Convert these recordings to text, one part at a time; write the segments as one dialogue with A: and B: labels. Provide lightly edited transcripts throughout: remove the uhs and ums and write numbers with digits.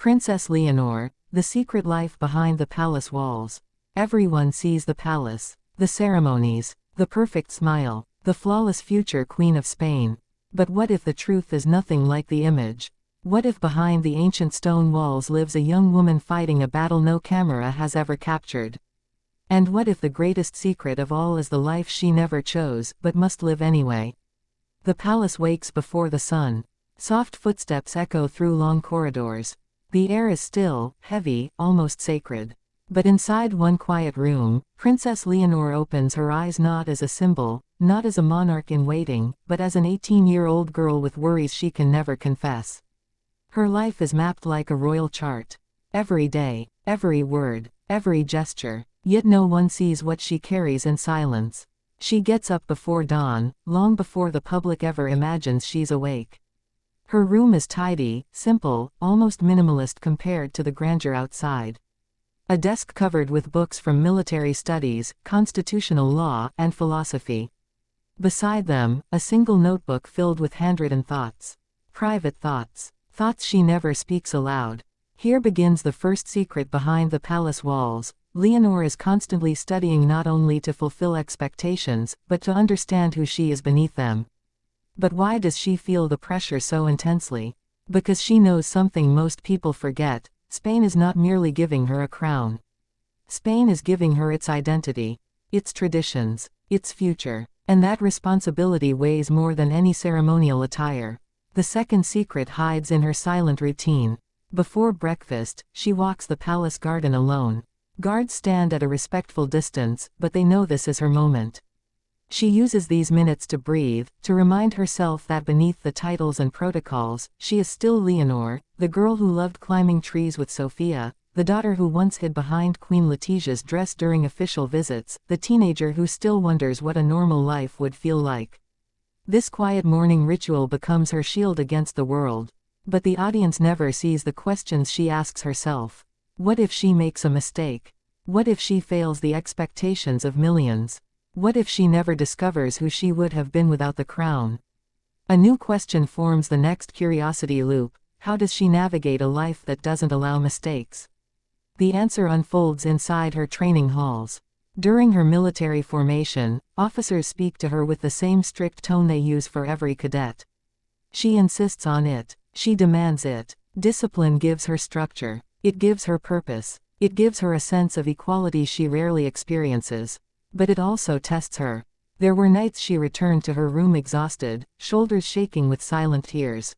A: Princess Leonor, the secret life behind the palace walls. Everyone sees the palace, the ceremonies, the perfect smile, the flawless future Queen of Spain. But what if the truth is nothing like the image? What if behind the ancient stone walls lives a young woman fighting a battle no camera has ever captured? And what if the greatest secret of all is the life she never chose, but must live anyway? The palace wakes before the sun. Soft footsteps echo through long corridors. The air is still, heavy, almost sacred. But inside one quiet room, Princess Leonor opens her eyes not as a symbol, not as a monarch in waiting, but as an 18-year-old girl with worries she can never confess. Her life is mapped like a royal chart. Every day, every word, every gesture, yet no one sees what she carries in silence. She gets up before dawn, long before the public ever imagines she's awake. Her room is tidy, simple, almost minimalist compared to the grandeur outside. A desk covered with books from military studies, constitutional law, and philosophy. Beside them, a single notebook filled with handwritten thoughts. Private thoughts. Thoughts she never speaks aloud. Here begins the first secret behind the palace walls. Leonor is constantly studying not only to fulfill expectations, but to understand who she is beneath them. But why does she feel the pressure so intensely? Because she knows something most people forget. Spain is not merely giving her a crown. Spain is giving her its identity, its traditions, its future. And that responsibility weighs more than any ceremonial attire. The second secret hides in her silent routine. Before breakfast, she walks the palace garden alone. Guards stand at a respectful distance, but they know this is her moment. She uses these minutes to breathe, to remind herself that beneath the titles and protocols, she is still Leonor, the girl who loved climbing trees with Sophia, the daughter who once hid behind Queen Letitia's dress during official visits, the teenager who still wonders what a normal life would feel like. This quiet morning ritual becomes her shield against the world. But the audience never sees the questions she asks herself. What if she makes a mistake? What if she fails the expectations of millions? What if she never discovers who she would have been without the crown? A new question forms the next curiosity loop. How does she navigate a life that doesn't allow mistakes? The answer unfolds inside her training halls. During her military formation, officers speak to her with the same strict tone they use for every cadet. She insists on it. She demands it. Discipline gives her structure. It gives her purpose. It gives her a sense of equality she rarely experiences. But it also tests her. There were nights she returned to her room exhausted, shoulders shaking with silent tears.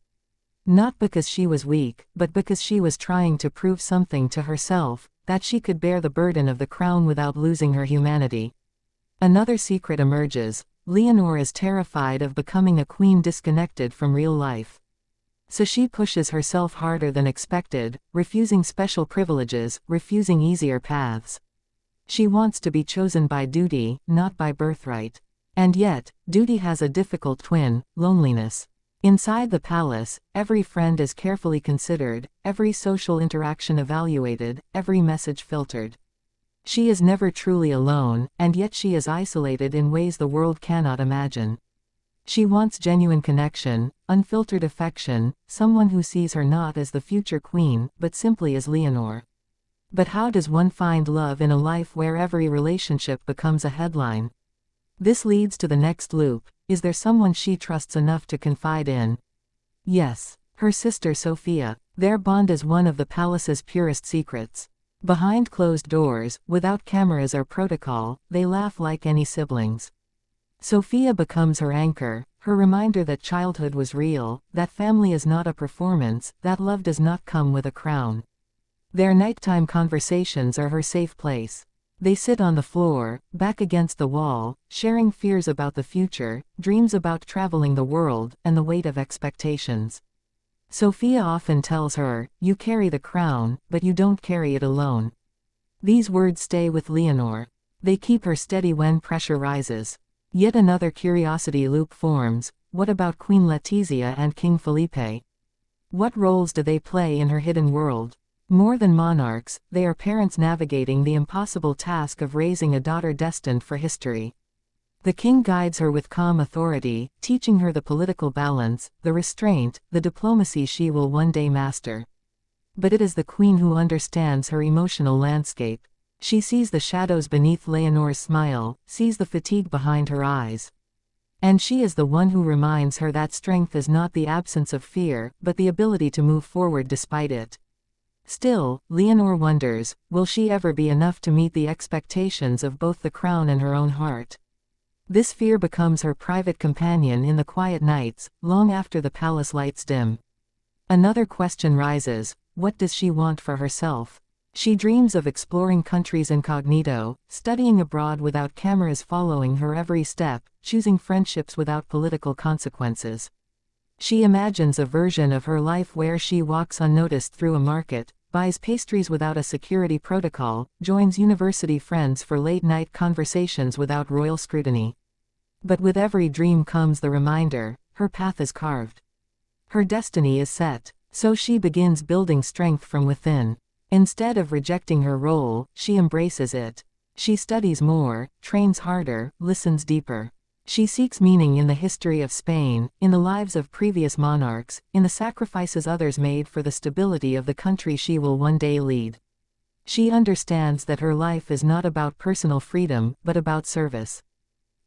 A: Not because she was weak, but because she was trying to prove something to herself, that she could bear the burden of the crown without losing her humanity. Another secret emerges. Leonor is terrified of becoming a queen disconnected from real life. So she pushes herself harder than expected, refusing special privileges, refusing easier paths. She wants to be chosen by duty, not by birthright. And yet, duty has a difficult twin, loneliness. Inside the palace, every friend is carefully considered, every social interaction evaluated, every message filtered. She is never truly alone, and yet she is isolated in ways the world cannot imagine. She wants genuine connection, unfiltered affection, someone who sees her not as the future queen, but simply as Leonor. But how does one find love in a life where every relationship becomes a headline? This leads to the next loop. Is there someone she trusts enough to confide in? Yes, her sister Sophia. Their bond is one of the palace's purest secrets. Behind closed doors, without cameras or protocol, they laugh like any siblings. Sophia becomes her anchor, her reminder that childhood was real, that family is not a performance, that love does not come with a crown. Their nighttime conversations are her safe place. They sit on the floor, back against the wall, sharing fears about the future, dreams about traveling the world, and the weight of expectations. Sophia often tells her, "You carry the crown, but you don't carry it alone." These words stay with Leonor. They keep her steady when pressure rises. Yet another curiosity loop forms. What about Queen Letizia and King Felipe? What roles do they play in her hidden world? More than monarchs, they are parents navigating the impossible task of raising a daughter destined for history. The king guides her with calm authority, teaching her the political balance, the restraint, the diplomacy she will one day master. But it is the queen who understands her emotional landscape. She sees the shadows beneath Leonor's smile, sees the fatigue behind her eyes. And she is the one who reminds her that strength is not the absence of fear, but the ability to move forward despite it. Still, Leonor wonders, will she ever be enough to meet the expectations of both the crown and her own heart? This fear becomes her private companion in the quiet nights, long after the palace lights dim. Another question rises: what does she want for herself? She dreams of exploring countries incognito, studying abroad without cameras following her every step, choosing friendships without political consequences. She imagines a version of her life where she walks unnoticed through a market, buys pastries without a security protocol, joins university friends for late-night conversations without royal scrutiny. But with every dream comes the reminder: her path is carved. Her destiny is set. So she begins building strength from within. Instead of rejecting her role, she embraces it. She studies more, trains harder, listens deeper. She seeks meaning in the history of Spain, in the lives of previous monarchs, in the sacrifices others made for the stability of the country she will one day lead. She understands that her life is not about personal freedom, but about service.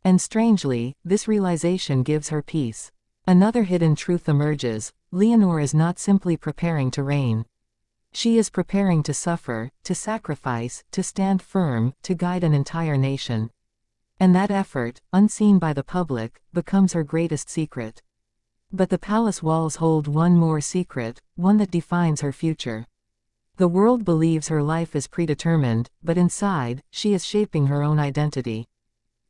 A: And strangely, this realization gives her peace. Another hidden truth emerges: Leonor is not simply preparing to reign. She is preparing to suffer, to sacrifice, to stand firm, to guide an entire nation. And that effort, unseen by the public, becomes her greatest secret. But the palace walls hold one more secret, one that defines her future. The world believes her life is predetermined, but inside, she is shaping her own identity.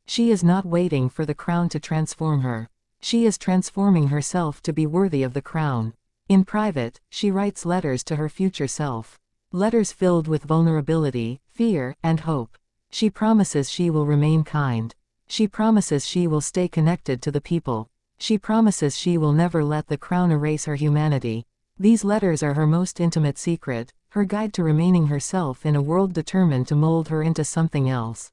A: She is not waiting for the crown to transform her. She is transforming herself to be worthy of the crown. In private, she writes letters to her future self. Letters filled with vulnerability, fear, and hope. She promises she will remain kind. She promises she will stay connected to the people. She promises she will never let the crown erase her humanity. These letters are her most intimate secret, her guide to remaining herself in a world determined to mold her into something else.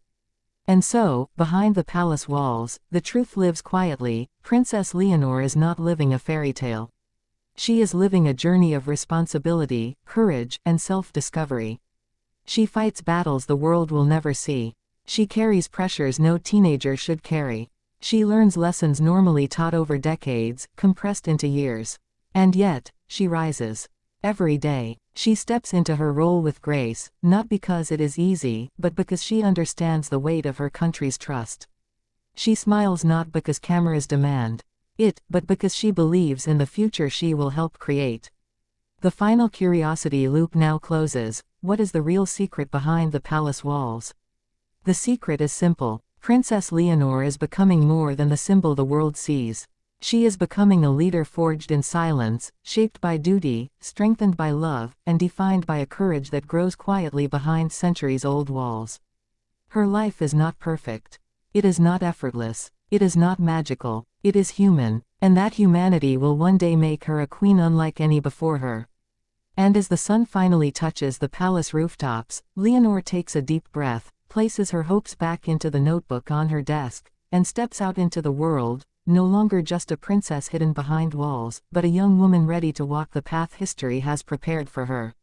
A: And so, behind the palace walls, the truth lives quietly: Princess Leonor is not living a fairy tale. She is living a journey of responsibility, courage, and self-discovery. She fights battles the world will never see. She carries pressures no teenager should carry. She learns lessons normally taught over decades, compressed into years. And yet, she rises. Every day, she steps into her role with grace, not because it is easy, but because she understands the weight of her country's trust. She smiles not because cameras demand it, but because she believes in the future she will help create. The final curiosity loop now closes: what is the real secret behind the palace walls? The secret is simple. Princess Leonor is becoming more than the symbol the world sees. She is becoming a leader forged in silence, shaped by duty, strengthened by love, and defined by a courage that grows quietly behind centuries-old walls. Her life is not perfect. It is not effortless. It is not magical. It is human, and that humanity will one day make her a queen unlike any before her. And as the sun finally touches the palace rooftops, Leonor takes a deep breath, places her hopes back into the notebook on her desk, and steps out into the world, no longer just a princess hidden behind walls, but a young woman ready to walk the path history has prepared for her.